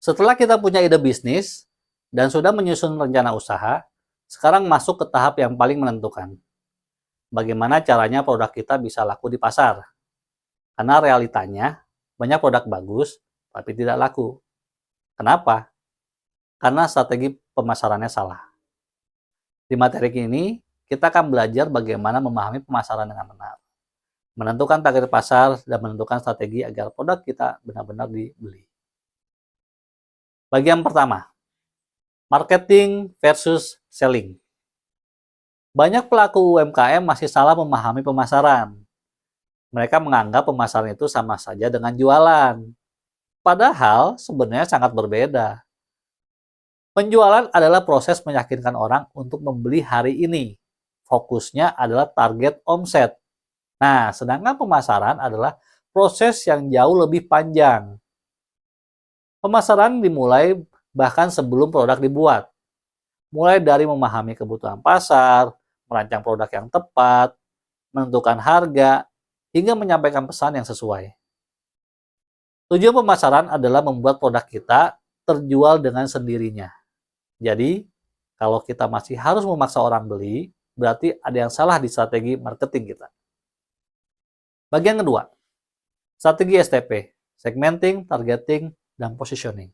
Setelah kita punya ide bisnis dan sudah menyusun rencana usaha, sekarang masuk ke tahap yang paling menentukan. Bagaimana caranya produk kita bisa laku di pasar? Karena realitanya, banyak produk bagus, tapi tidak laku. Kenapa? Karena strategi pemasarannya salah. Di materi ini, kita akan belajar bagaimana memahami pemasaran dengan benar, menentukan target pasar, dan menentukan strategi agar produk kita benar-benar dibeli. Bagian pertama, marketing versus selling. Banyak pelaku UMKM masih salah memahami pemasaran. Mereka menganggap pemasaran itu sama saja dengan jualan. Padahal sebenarnya sangat berbeda. Penjualan adalah proses meyakinkan orang untuk membeli hari ini. Fokusnya adalah target omset. Nah, sedangkan pemasaran adalah proses yang jauh lebih panjang. Pemasaran dimulai bahkan sebelum produk dibuat. Mulai dari memahami kebutuhan pasar, merancang produk yang tepat, menentukan harga, hingga menyampaikan pesan yang sesuai. Tujuan pemasaran adalah membuat produk kita terjual dengan sendirinya. Jadi, kalau kita masih harus memaksa orang beli, berarti ada yang salah di strategi marketing kita. Bagian kedua, strategi STP, segmenting, targeting, dan positioning.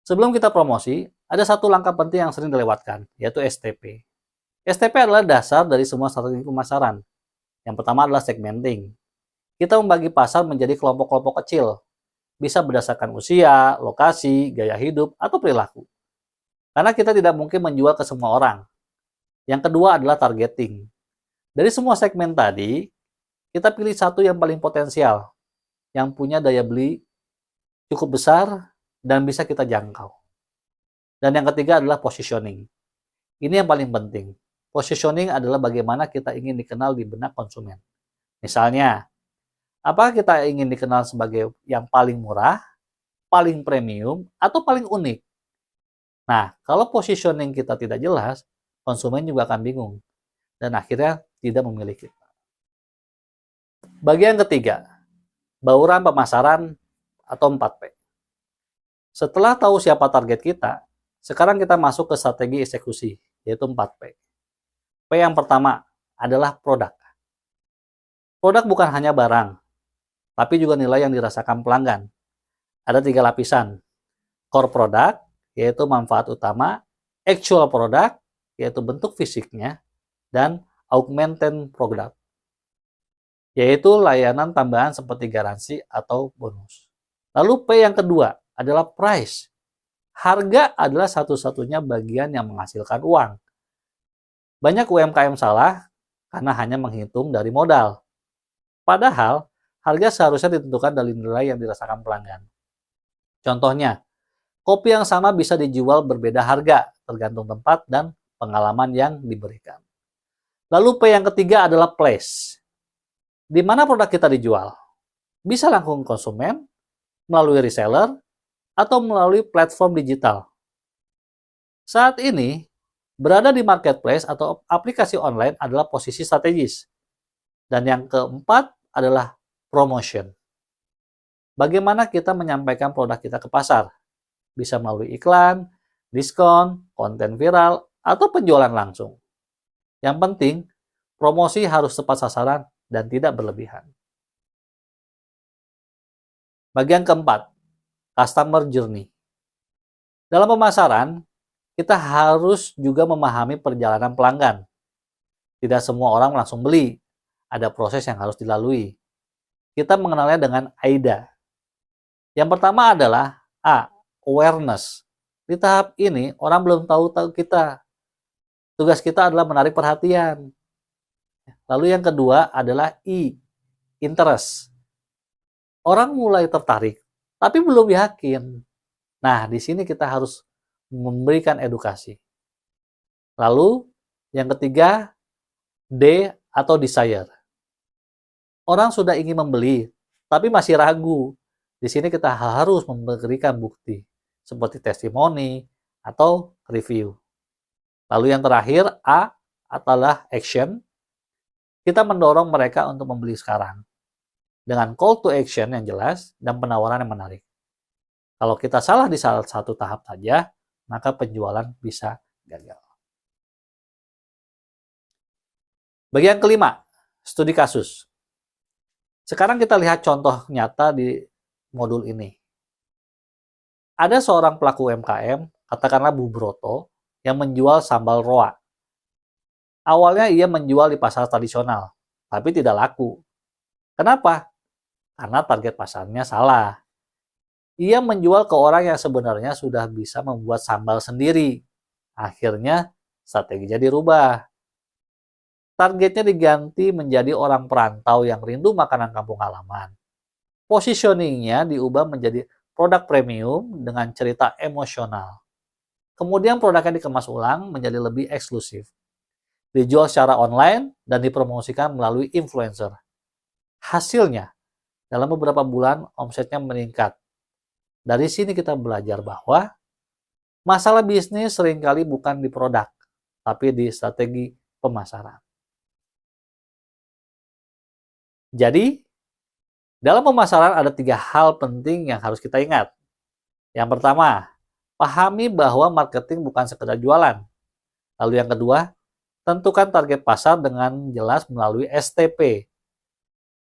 Sebelum kita promosi, ada satu langkah penting yang sering dilewatkan, yaitu STP. STP adalah dasar dari semua strategi pemasaran. Yang pertama adalah segmenting. Kita membagi pasar menjadi kelompok-kelompok kecil, bisa berdasarkan usia, lokasi, gaya hidup, atau perilaku. Karena kita tidak mungkin menjual ke semua orang. Yang kedua adalah targeting. Dari semua segmen tadi, kita pilih satu yang paling potensial, yang punya daya beli cukup besar dan bisa kita jangkau. Dan yang ketiga adalah positioning. Ini yang paling penting. Positioning adalah bagaimana kita ingin dikenal di benak konsumen. Misalnya, apakah kita ingin dikenal sebagai yang paling murah, paling premium, atau paling unik? Nah, kalau positioning kita tidak jelas, konsumen juga akan bingung dan akhirnya tidak memilih kita. Bagian ketiga, bauran pemasaran atau 4P. Setelah tahu siapa target kita, sekarang kita masuk ke strategi eksekusi, yaitu 4P. P yang pertama adalah produk. Produk bukan hanya barang, tapi juga nilai yang dirasakan pelanggan. Ada 3 lapisan. Core product, yaitu manfaat utama, actual product, yaitu bentuk fisiknya, dan augmented product, yaitu layanan tambahan seperti garansi atau bonus. Lalu P yang kedua adalah price. Harga adalah satu-satunya bagian yang menghasilkan uang. Banyak UMKM salah karena hanya menghitung dari modal. Padahal, harga seharusnya ditentukan dari nilai yang dirasakan pelanggan. Contohnya, kopi yang sama bisa dijual berbeda harga, tergantung tempat dan pengalaman yang diberikan. Lalu P yang ketiga adalah place. Di mana produk kita dijual? Bisa langsung konsumen, melalui reseller, atau melalui platform digital. Saat ini, berada di marketplace atau aplikasi online adalah posisi strategis. Dan yang keempat adalah promotion. Bagaimana kita menyampaikan produk kita ke pasar? Bisa melalui iklan, diskon, konten viral, atau penjualan langsung. Yang penting, promosi harus tepat sasaran dan tidak berlebihan. Bagian keempat, customer journey. Dalam pemasaran, kita harus juga memahami perjalanan pelanggan. Tidak semua orang langsung beli, ada proses yang harus dilalui. Kita mengenalnya dengan AIDA. Yang pertama adalah A, awareness. Di tahap ini, orang belum tahu kita. Tugas kita adalah menarik perhatian. Lalu yang kedua adalah I, interest. Orang mulai tertarik, tapi belum yakin. Nah, di sini kita harus memberikan edukasi. Lalu, yang ketiga, D atau desire. Orang sudah ingin membeli, tapi masih ragu. Di sini kita harus memberikan bukti, seperti testimoni atau review. Lalu yang terakhir, A adalah action. Kita mendorong mereka untuk membeli sekarang, dengan call to action yang jelas dan penawaran yang menarik. Kalau kita salah di salah satu tahap saja, maka penjualan bisa gagal. Bagian kelima, studi kasus. Sekarang kita lihat contoh nyata di modul ini. Ada seorang pelaku UMKM, katakanlah Bu Broto, yang menjual sambal roa. Awalnya ia menjual di pasar tradisional, tapi tidak laku. Kenapa? Karena target pasarnya salah. Ia menjual ke orang yang sebenarnya sudah bisa membuat sambal sendiri. Akhirnya, strateginya dirubah. Targetnya diganti menjadi orang perantau yang rindu makanan kampung halaman. Positioningnya diubah menjadi produk premium dengan cerita emosional. Kemudian produknya dikemas ulang menjadi lebih eksklusif. Dijual secara online dan dipromosikan melalui influencer. Hasilnya, dalam beberapa bulan omsetnya meningkat. Dari sini kita belajar bahwa masalah bisnis seringkali bukan di produk, tapi di strategi pemasaran. Jadi, dalam pemasaran ada 3 hal penting yang harus kita ingat. Yang pertama, pahami bahwa marketing bukan sekedar jualan. Lalu yang kedua, tentukan target pasar dengan jelas melalui STP.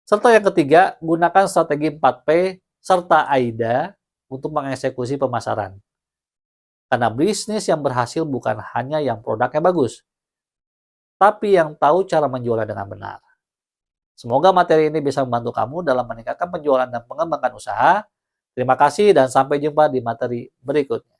Serta yang ketiga, gunakan strategi 4P serta AIDA untuk mengeksekusi pemasaran. Karena bisnis yang berhasil bukan hanya yang produknya bagus, tapi yang tahu cara menjualnya dengan benar. Semoga materi ini bisa membantu kamu dalam meningkatkan penjualan dan mengembangkan usaha. Terima kasih dan sampai jumpa di materi berikutnya.